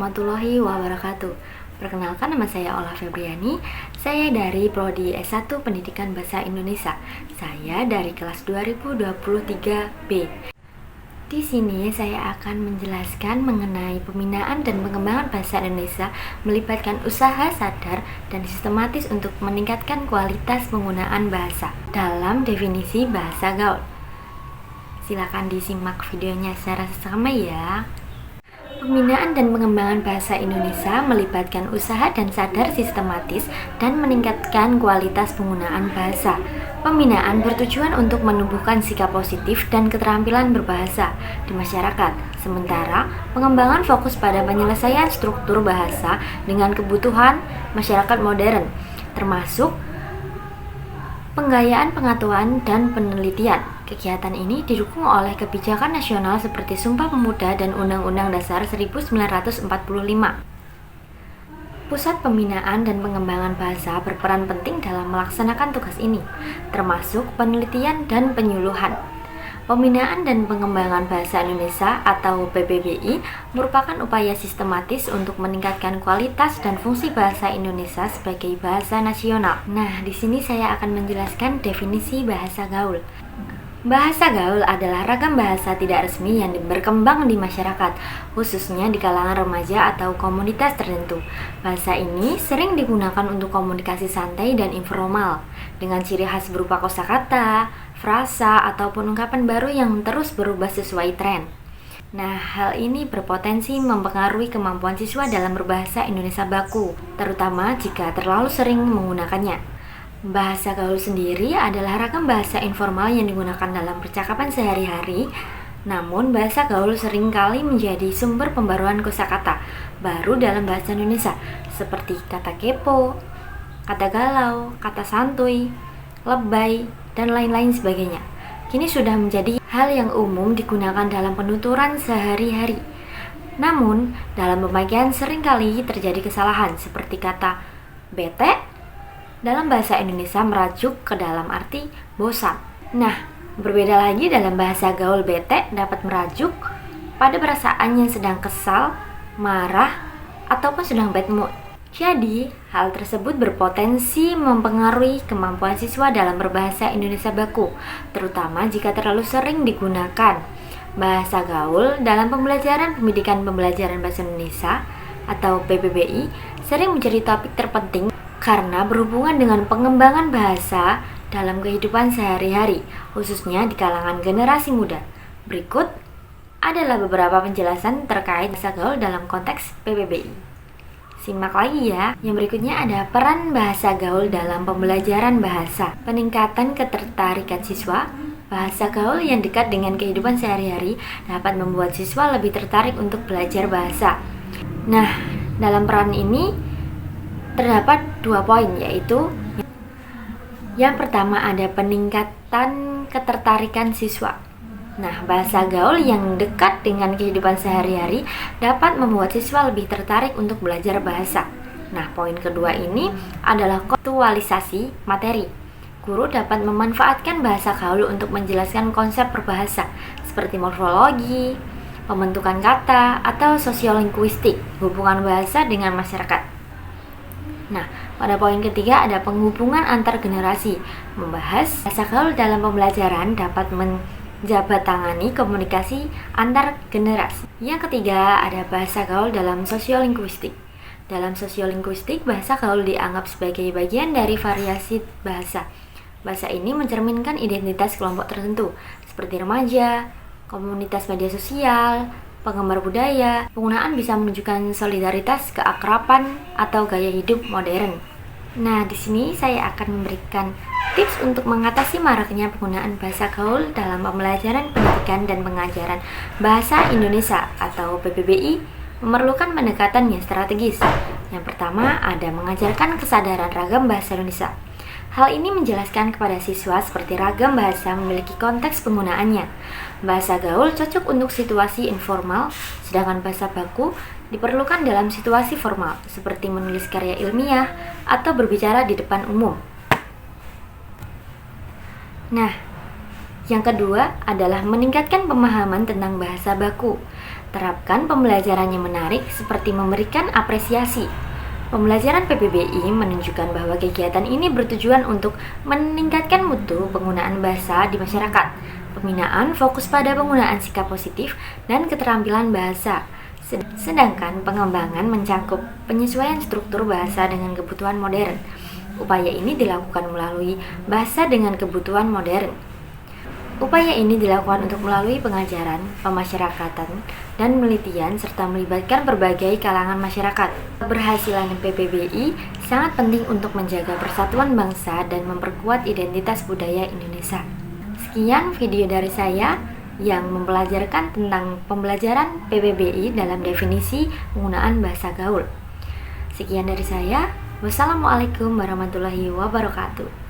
warahmatullahi wabarakatuh. Perkenalkan, nama saya Ola Febriani. Saya dari Prodi S1 Pendidikan Bahasa Indonesia. Saya dari kelas 2023B. Di sini saya akan menjelaskan mengenai pembinaan dan pengembangan bahasa Indonesia melibatkan usaha sadar dan sistematis untuk meningkatkan kualitas penggunaan bahasa dalam definisi bahasa gaul. Silakan disimak videonya secara seksama ya. Pembinaan dan pengembangan bahasa Indonesia melibatkan usaha dan sadar sistematis dan meningkatkan kualitas penggunaan bahasa. Pembinaan bertujuan untuk menumbuhkan sikap positif dan keterampilan berbahasa di masyarakat. Sementara, pengembangan fokus pada penyelesaian struktur bahasa dengan kebutuhan masyarakat modern, termasuk penggayaan pengetahuan dan penelitian. Kegiatan ini didukung oleh kebijakan nasional seperti Sumpah Pemuda dan Undang-Undang Dasar 1945. Pusat Pembinaan dan Pengembangan Bahasa berperan penting dalam melaksanakan tugas ini, termasuk penelitian dan penyuluhan. Pembinaan dan Pengembangan Bahasa Indonesia atau PPBI merupakan upaya sistematis untuk meningkatkan kualitas dan fungsi bahasa Indonesia sebagai bahasa nasional. Nah, di sini saya akan menjelaskan definisi bahasa gaul. Bahasa gaul adalah ragam bahasa tidak resmi yang berkembang di masyarakat, khususnya di kalangan remaja atau komunitas tertentu. Bahasa ini sering digunakan untuk komunikasi santai dan informal, dengan ciri khas berupa kosakata, frasa, ataupun ungkapan baru yang terus berubah sesuai tren. Nah, hal ini berpotensi mempengaruhi kemampuan siswa dalam berbahasa Indonesia baku, terutama jika terlalu sering menggunakannya. Bahasa gaul sendiri adalah ragam bahasa informal yang digunakan dalam percakapan sehari-hari. Namun, bahasa gaul seringkali menjadi sumber pembaruan kosakata baru dalam bahasa Indonesia, seperti kata kepo, kata galau, kata santuy, lebay, dan lain-lain sebagainya. Kini sudah menjadi hal yang umum digunakan dalam penuturan sehari-hari. Namun, dalam pemakaian seringkali terjadi kesalahan, seperti kata bete dalam bahasa Indonesia merajuk ke dalam arti bosan. Nah, berbeda lagi dalam bahasa gaul, bete dapat merajuk pada perasaan yang sedang kesal, marah, ataupun sedang bad mood. Jadi, hal tersebut berpotensi mempengaruhi kemampuan siswa dalam berbahasa Indonesia baku, terutama jika terlalu sering digunakan. Bahasa gaul dalam pembelajaran pendidikan pembelajaran bahasa Indonesia atau PPBI sering menjadi topik terpenting karena berhubungan dengan pengembangan bahasa dalam kehidupan sehari-hari, khususnya di kalangan generasi muda. Berikut adalah beberapa penjelasan terkait bahasa gaul dalam konteks PPBI. Simak lagi ya. Yang berikutnya ada peran bahasa gaul dalam pembelajaran bahasa. Peningkatan ketertarikan siswa. Bahasa gaul yang dekat dengan kehidupan sehari-hari dapat membuat siswa lebih tertarik untuk belajar bahasa. Nah, dalam peran ini terdapat 2 poin, yaitu yang pertama ada peningkatan ketertarikan siswa. Nah, bahasa gaul yang dekat dengan kehidupan sehari-hari dapat membuat siswa lebih tertarik untuk belajar bahasa. Nah, poin kedua ini adalah kontekstualisasi materi. Guru dapat memanfaatkan bahasa gaul untuk menjelaskan konsep berbahasa seperti morfologi, pembentukan kata, atau sosiolinguistik, hubungan bahasa dengan masyarakat. Nah, pada poin ketiga ada penghubungan antar generasi. Membahas bahasa gaul dalam pembelajaran dapat menjabatangani komunikasi antar generasi. Yang ketiga ada bahasa gaul dalam sosiolinguistik. Dalam sosiolinguistik, bahasa gaul dianggap sebagai bagian dari variasi bahasa. Bahasa ini mencerminkan identitas kelompok tertentu, seperti remaja, komunitas media sosial, penggemar budaya. Penggunaan bisa menunjukkan solidaritas, keakraban, atau gaya hidup modern. Nah, di sini saya akan memberikan tips untuk mengatasi maraknya penggunaan bahasa gaul dalam pembelajaran pendidikan dan pengajaran bahasa Indonesia atau PPBI memerlukan pendekatan yang strategis. Yang pertama ada mengajarkan kesadaran ragam bahasa Indonesia. Hal ini menjelaskan kepada siswa seperti ragam bahasa memiliki konteks penggunaannya. Bahasa gaul cocok untuk situasi informal, sedangkan bahasa baku diperlukan dalam situasi formal, seperti menulis karya ilmiah atau berbicara di depan umum. Nah, Yang kedua adalah meningkatkan pemahaman tentang bahasa baku. Terapkan pembelajaran yang menarik seperti memberikan apresiasi. Pembelajaran PPBI menunjukkan bahwa kegiatan ini bertujuan untuk meningkatkan mutu penggunaan bahasa di masyarakat. Pembinaan fokus pada penggunaan sikap positif dan keterampilan bahasa. Sedangkan pengembangan mencakup penyesuaian struktur bahasa dengan kebutuhan modern. Upaya ini dilakukan melalui bahasa dengan kebutuhan modern. Upaya ini dilakukan untuk melalui pengajaran, pemasyarakatan, dan penelitian serta melibatkan berbagai kalangan masyarakat. Keberhasilan PPBI sangat penting untuk menjaga persatuan bangsa dan memperkuat identitas budaya Indonesia. Sekian video dari saya yang mempelajarkan tentang pembelajaran PPBI dalam definisi penggunaan bahasa gaul. Sekian dari saya. Wassalamualaikum warahmatullahi wabarakatuh.